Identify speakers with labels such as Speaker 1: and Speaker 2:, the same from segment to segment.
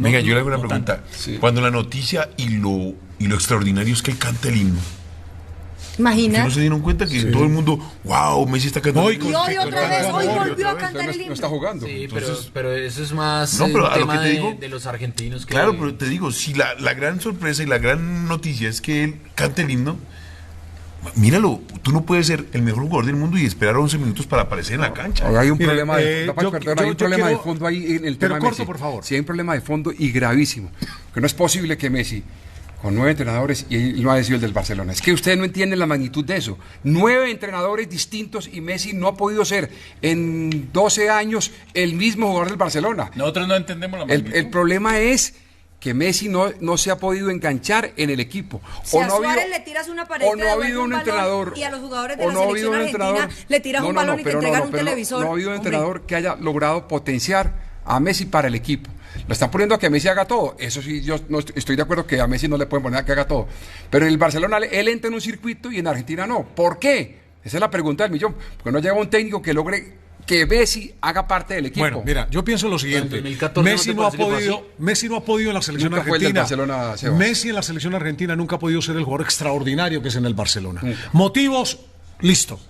Speaker 1: Venga, yo le hago una pregunta. Sí. Cuando la noticia y lo extraordinario es que él canta el himno.
Speaker 2: Imagina.
Speaker 1: ¿No se dieron cuenta que todo el mundo, wow, Messi está cantando?
Speaker 2: Y hoy otra vez, hoy volvió a cantar el himno.
Speaker 3: No está jugando.
Speaker 4: Sí,
Speaker 1: Entonces,
Speaker 4: pero eso es más
Speaker 1: no, pero
Speaker 4: un
Speaker 1: a lo
Speaker 4: tema
Speaker 1: que te digo,
Speaker 4: de los argentinos. Que...
Speaker 1: Claro, pero te digo, si la gran sorpresa y la gran noticia es que él cante el himno, míralo, tú no puedes ser el mejor jugador del mundo y esperar 11 minutos para aparecer en la cancha.
Speaker 3: Hay un problema de fondo ahí en el tema de Messi.
Speaker 5: Corto, por favor.
Speaker 3: Sí, hay un problema de fondo y gravísimo. Que no es posible que Messi, con 9 entrenadores, y él no ha sido el del Barcelona. Es que ustedes no entienden la magnitud de eso. 9 entrenadores distintos y Messi no ha podido ser en 12 años el mismo jugador del Barcelona.
Speaker 6: Nosotros no entendemos la magnitud.
Speaker 3: El problema es que Messi no se ha podido enganchar en el equipo.
Speaker 2: Si a Suárez le tiras una pared,
Speaker 3: o no ha habido un entrenador,
Speaker 2: y a los jugadores de la selección argentina le tiras un balón y te entregan un televisor.
Speaker 3: No ha habido un entrenador que haya logrado potenciar a Messi para el equipo. Lo están poniendo a que Messi haga todo. Eso sí, yo no estoy de acuerdo que a Messi no le pueden poner a que haga todo. Pero en el Barcelona él entra en un circuito y en Argentina no. ¿Por qué? Esa es la pregunta del millón. Porque no llega un técnico que logre que Messi haga parte del equipo.
Speaker 5: Bueno, mira, yo pienso lo siguiente. Messi no ha podido en la selección argentina. Messi en la selección argentina nunca ha podido ser el jugador extraordinario que es en el Barcelona. Motivos, listo.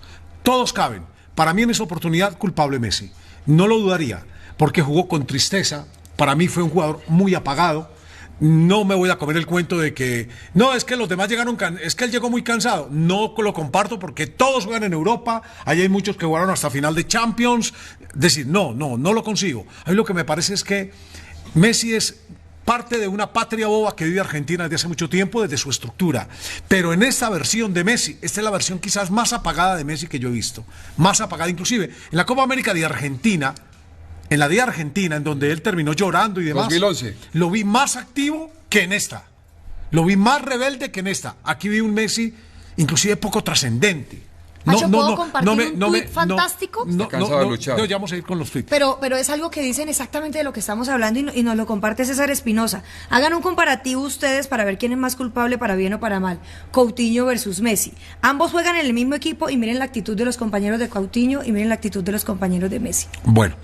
Speaker 5: Todos caben. Para mí en esa oportunidad, culpable Messi. No lo dudaría, porque jugó con tristeza. Para mí fue un jugador muy apagado. No me voy a comer el cuento de que no, es que los demás llegaron, es que él llegó muy cansado. No lo comparto porque todos juegan en Europa, allá hay muchos que jugaron hasta final de Champions. Decir, no lo consigo. A mí lo que me parece es que Messi es parte de una patria boba que vive Argentina desde hace mucho tiempo, desde su estructura. Pero en esta versión de Messi, esta es la versión quizás más apagada de Messi que yo he visto. Más apagada inclusive. En la Copa América de Argentina, en la de Argentina, en donde él terminó llorando y demás,
Speaker 3: 2011.
Speaker 5: Lo vi más activo que en esta. Lo vi más rebelde que en esta. Aquí vi un Messi inclusive poco trascendente.
Speaker 2: ¿Puedo compartir un tuit fantástico?
Speaker 3: Cansado de luchar.
Speaker 5: No, ya vamos a ir con los tweets.
Speaker 2: Pero es algo que dicen exactamente de lo que estamos hablando y nos lo comparte César Espinosa. Hagan un comparativo ustedes para ver quién es más culpable, para bien o para mal. Coutinho versus Messi. Ambos juegan en el mismo equipo y miren la actitud de los compañeros de Coutinho y miren la actitud de los compañeros de Messi.
Speaker 5: Bueno.